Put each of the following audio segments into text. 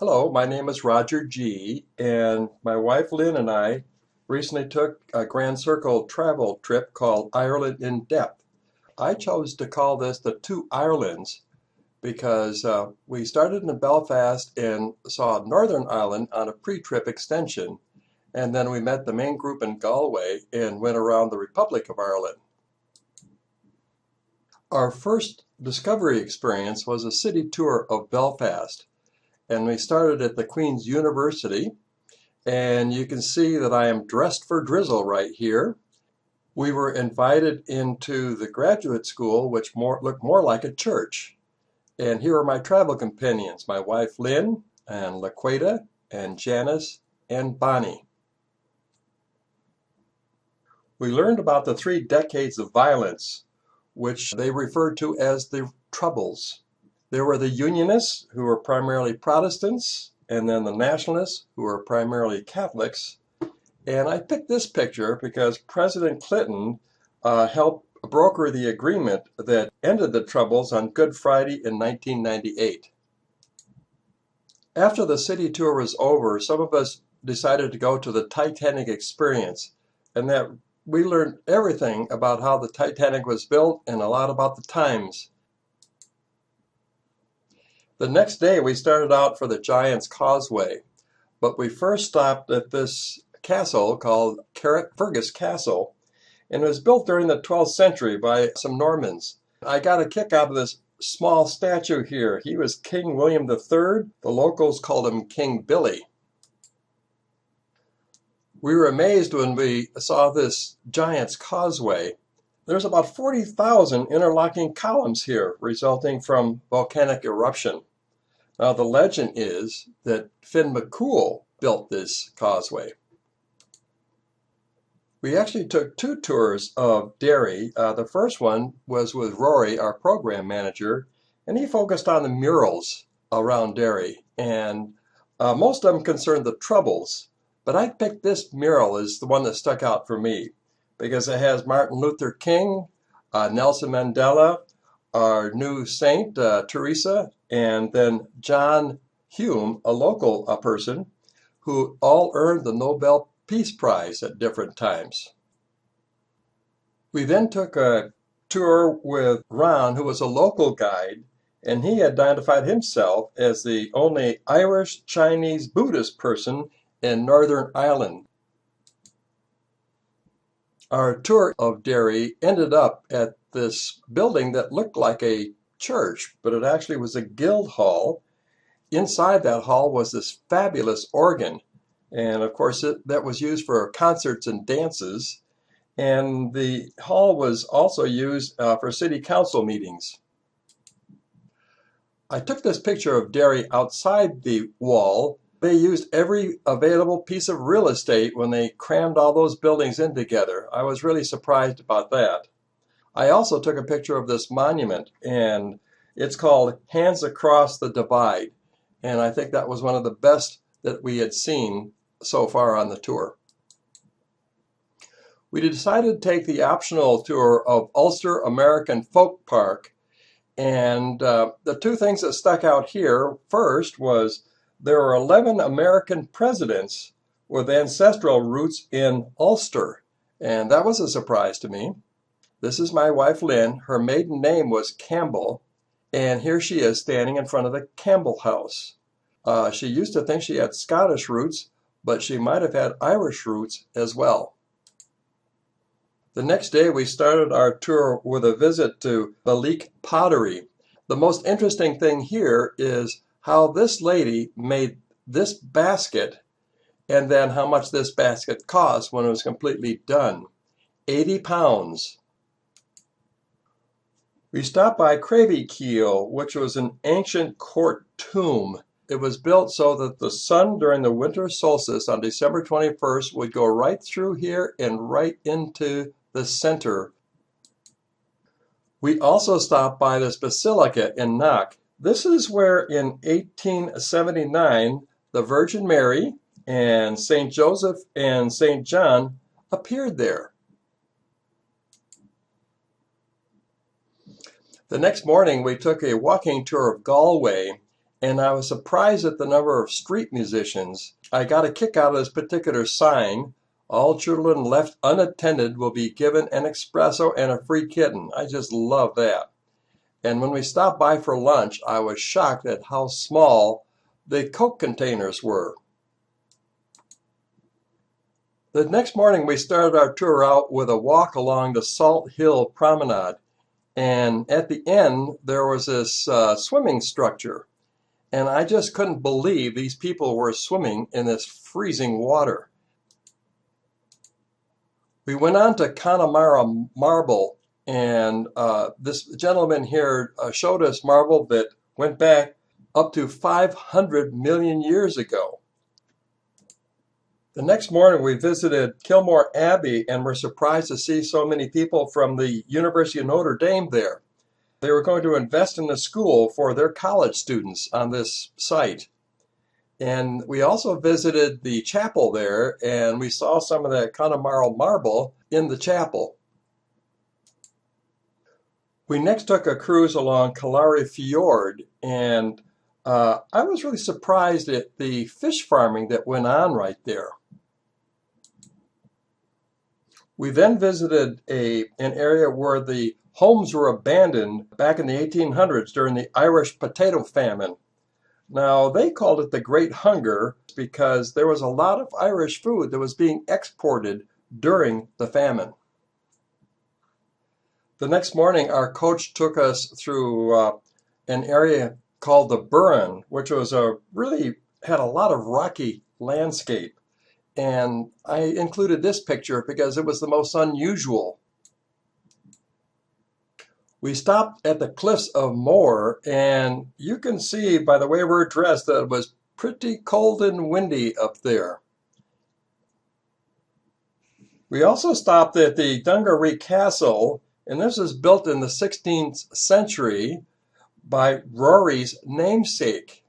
Hello, my name is Roger G, and my wife Lynn and I recently took a Grand Circle travel trip called Ireland in Depth. I chose to call this the Two Irelands because we started in Belfast and saw Northern Ireland on a pre-trip extension, and then we met the main group in Galway and went around the Republic of Ireland. Our first discovery experience was a city tour of Belfast, and we started at the Queen's University. And you can see that I am dressed for drizzle right here. We were invited into the graduate school, which looked more like a church. And here are my travel companions, my wife Lynn, and Laqueta, and Janice, and Bonnie. We learned about the 3 decades of violence, which they referred to as the Troubles. There were the Unionists, who were primarily Protestants, and then the Nationalists, who were primarily Catholics. And I picked this picture because President Clinton helped broker the agreement that ended the Troubles on Good Friday in 1998. After the city tour was over, some of us decided to go to the Titanic experience, and that we learned everything about how the Titanic was built and a lot about the times. The next day we started out for the Giant's Causeway, but we first stopped at this castle called Carrickfergus Castle, and it was built during the 12th century by some Normans. I got a kick out of this small statue here. He was King William III. The locals called him King Billy. We were amazed when we saw this Giant's Causeway. There's about 40,000 interlocking columns here, resulting from volcanic eruption. Now, the legend is that Finn McCool built this causeway. We actually took 2 tours of Derry. The first one was with Rory, our program manager, and he focused on the murals around Derry. And most of them concerned the Troubles. But I picked this mural as the one that stuck out for me because it has Martin Luther King, Nelson Mandela, our new saint, Teresa, and then John Hume, a local person who all earned the Nobel Peace Prize at different times. We then took a tour with Ron, who was a local guide, and he identified himself as the only Irish Chinese Buddhist person in Northern Ireland. Our tour of Derry ended up at this building that looked like a church, but it actually was a guild hall. Inside that hall was this fabulous organ, and of course that was used for concerts and dances, and the hall was also used for city council meetings. I took this picture of Derry outside the wall. They used every available piece of real estate when they crammed all those buildings in together. I was really surprised about that. I also took a picture of this monument, and it's called Hands Across the Divide. And I think that was one of the best that we had seen so far on the tour. We decided to take the optional tour of Ulster American Folk Park. And the 2 things that stuck out here first was there are 11 American presidents with ancestral roots in Ulster. And that was a surprise to me. This is my wife Lynn. Her maiden name was Campbell, and here she is standing in front of the Campbell House. She used to think she had Scottish roots, but she might have had Irish roots as well. The next day we started our tour with a visit to Ballique Pottery. The most interesting thing here is how this lady made this basket and then how much this basket cost when it was completely done. 80 pounds. We stopped by Cravykeel, which was an ancient court tomb. It was built so that the sun during the winter solstice on December 21st would go right through here and right into the center. We also stopped by this basilica in Knock. This is where in 1879 the Virgin Mary and St. Joseph and St. John appeared there. The next morning we took a walking tour of Galway, and I was surprised at the number of street musicians. I got a kick out of this particular sign. All children left unattended will be given an espresso and a free kitten. I just love that. And when we stopped by for lunch, I was shocked at how small the Coke containers were. The next morning, we started our tour out with a walk along the Salt Hill Promenade. And at the end, there was this swimming structure. And I just couldn't believe these people were swimming in this freezing water. We went on to Connemara Marble, and this gentleman here showed us marble that went back up to 500 million years ago. The next morning we visited Kilmore Abbey and were surprised to see so many people from the University of Notre Dame there. They were going to invest in a school for their college students on this site. And we also visited the chapel there, and we saw some of that Connemara marble in the chapel. We next took a cruise along Kalari Fjord, and I was really surprised at the fish farming that went on right there. We then visited an area where the homes were abandoned back in the 1800s during the Irish potato famine. Now, they called it the Great Hunger because there was a lot of Irish food that was being exported during the famine. The next morning, our coach took us through an area called the Burren, which was really had a lot of rocky landscape. And I included this picture because it was the most unusual. We stopped at the Cliffs of Moher, and you can see by the way we're dressed that it was pretty cold and windy up there. We also stopped at the Dungaree Castle, and this was built in the 16th century by Rory's namesake.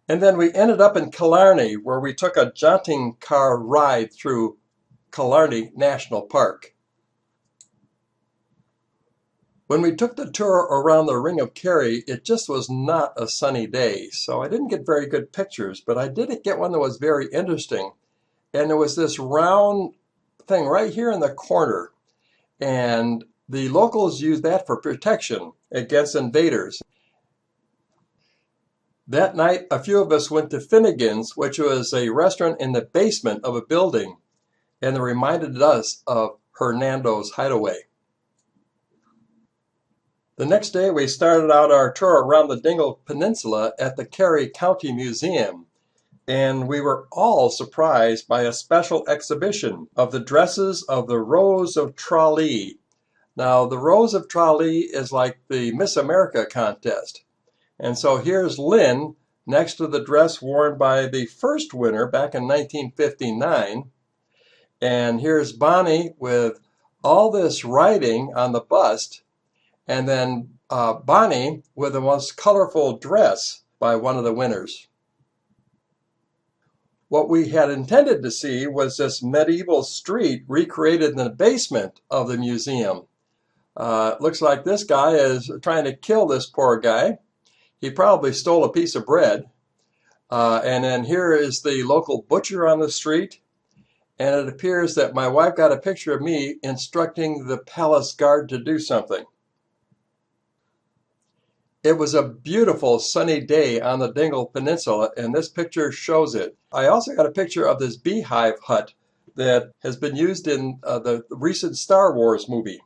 And then we ended up in Killarney, where we took a jaunting car ride through Killarney National Park. When we took the tour around the Ring of Kerry, it just was not a sunny day, so I didn't get very good pictures, but I did get one that was very interesting. And there was this round thing right here in the corner, and the locals used that for protection against invaders. That night, a few of us went to Finnegan's, which was a restaurant in the basement of a building, and it reminded us of Hernando's Hideaway. The next day, we started out our tour around the Dingle Peninsula at the Kerry County Museum, and we were all surprised by a special exhibition of the dresses of the Rose of Tralee. Now, the Rose of Tralee is like the Miss America contest. And so here's Lynn next to the dress worn by the first winner back in 1959. And here's Bonnie with all this writing on the bust. And then Bonnie with the most colorful dress by one of the winners. What we had intended to see was this medieval street recreated in the basement of the museum. It looks like this guy is trying to kill this poor guy. He probably stole a piece of bread. And then here is the local butcher on the street. And it appears that my wife got a picture of me instructing the palace guard to do something. It was a beautiful sunny day on the Dingle Peninsula, and this picture shows it. I also got a picture of this beehive hut that has been used in the recent Star Wars movie.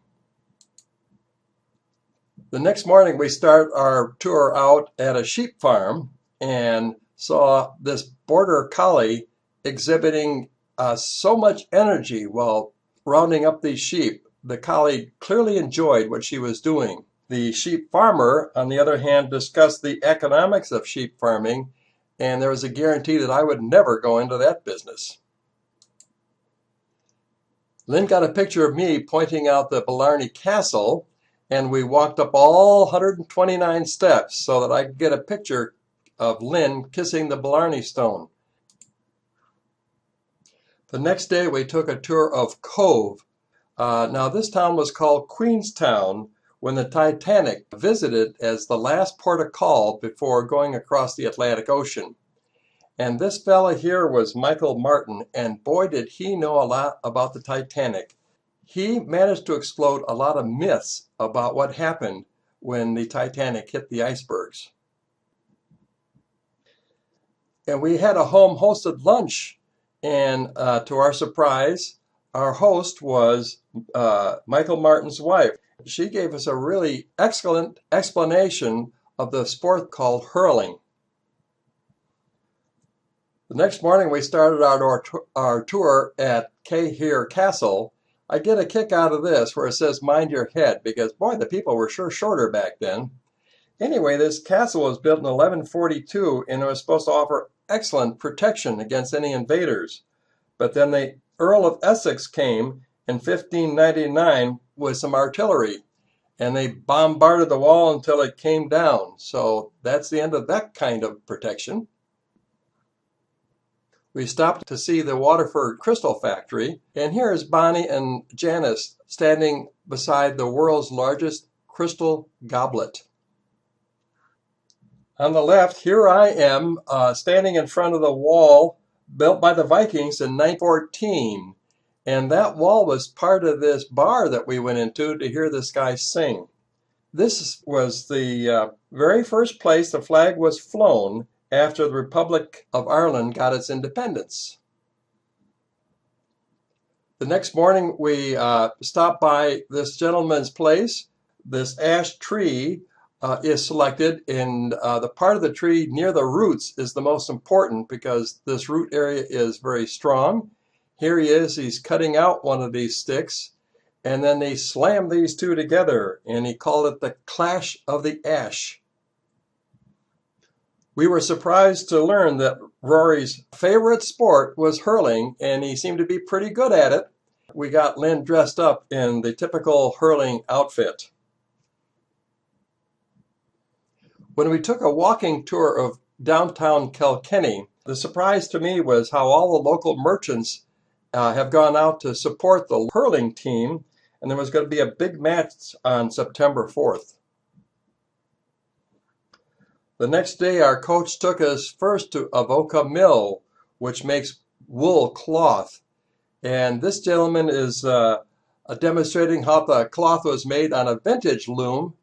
The next morning, we start our tour out at a sheep farm and saw this border collie exhibiting so much energy while rounding up these sheep. The collie clearly enjoyed what she was doing. The sheep farmer, on the other hand, discussed the economics of sheep farming, and there was a guarantee that I would never go into that business. Lynn got a picture of me pointing out the Blarney Castle, and we walked up all 129 steps so that I could get a picture of Lynn kissing the Blarney Stone. The next day we took a tour of Cove. Now this town was called Queenstown, when the Titanic visited as the last port of call before going across the Atlantic Ocean. And this fella here was Michael Martin, and boy did he know a lot about the Titanic. He managed to explode a lot of myths about what happened when the Titanic hit the icebergs. And we had a home-hosted lunch, and to our surprise, our host was Michael Martin's wife. She gave us a really excellent explanation of the sport called hurling. The next morning we started our tour at Cahir Castle. I get a kick out of this where it says mind your head, because boy, the people were sure shorter back then. Anyway, this castle was built in 1142 and it was supposed to offer excellent protection against any invaders. But then the Earl of Essex came in 1599 with some artillery, and they bombarded the wall until it came down. So that's the end of that kind of protection. We stopped to see the Waterford Crystal Factory, and here is Bonnie and Janice standing beside the world's largest crystal goblet. On the left, here I am standing in front of the wall built by the Vikings in 1914. And that wall was part of this bar that we went into to hear this guy sing. This was the very first place the flag was flown after the Republic of Ireland got its independence. The next morning we stopped by this gentleman's place. This ash tree is selected, and the part of the tree near the roots is the most important because this root area is very strong. Here he is, he's cutting out one of these sticks, and then they slammed these two together, and he called it the Clash of the Ash. We were surprised to learn that Rory's favorite sport was hurling, and he seemed to be pretty good at it. We got Lynn dressed up in the typical hurling outfit. When we took a walking tour of downtown Kilkenny, the surprise to me was how all the local merchants have gone out to support the hurling team, and there was going to be a big match on September 4th. The next day, our coach took us first to Avoca Mill, which makes wool cloth. And this gentleman is demonstrating how the cloth was made on a vintage loom,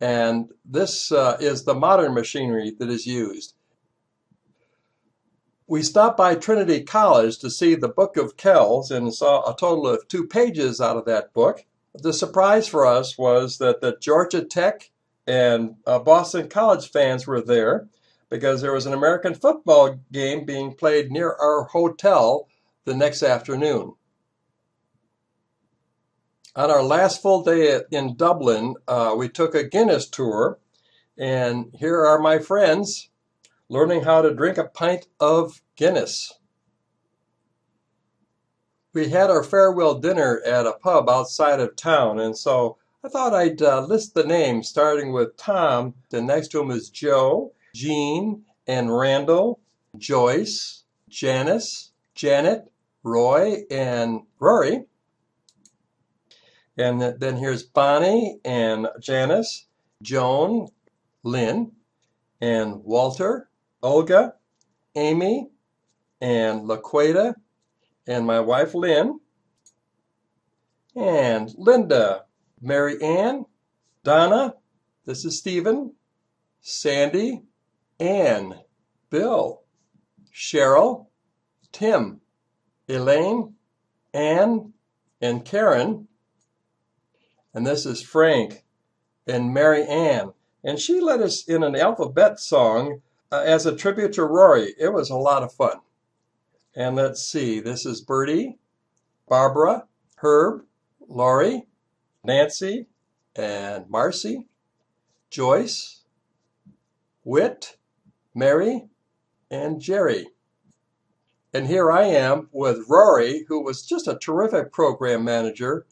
and this is the modern machinery that is used. We stopped by Trinity College to see the Book of Kells and saw a total of 2 pages out of that book. The surprise for us was that the Georgia Tech and Boston College fans were there because there was an American football game being played near our hotel the next afternoon. On our last full day in Dublin, we took a Guinness tour, and here are my friends learning how to drink a pint of Guinness. We had our farewell dinner at a pub outside of town, and so I thought I'd list the names, starting with Tom, and next to him is Joe, Jean, and Randall, Joyce, Janice, Janet, Roy, and Rory. And then here's Bonnie and Janice, Joan, Lynn, and Walter, Olga, Amy, and Laqueta, and my wife Lynn, and Linda, Mary Ann, Donna, this is Stephen, Sandy, Ann, Bill, Cheryl, Tim, Elaine, Ann, and Karen, and this is Frank and Mary Ann. And she led us in an alphabet song as a tribute to Rory. It was a lot of fun. And let's see, this is Bertie, Barbara, Herb, Laurie, Nancy, and Marcy, Joyce, Whit, Mary, and Jerry. And here I am with Rory, who was just a terrific program manager,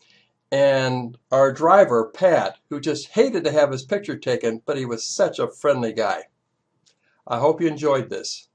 and our driver, Pat, who just hated to have his picture taken, but he was such a friendly guy. I hope you enjoyed this.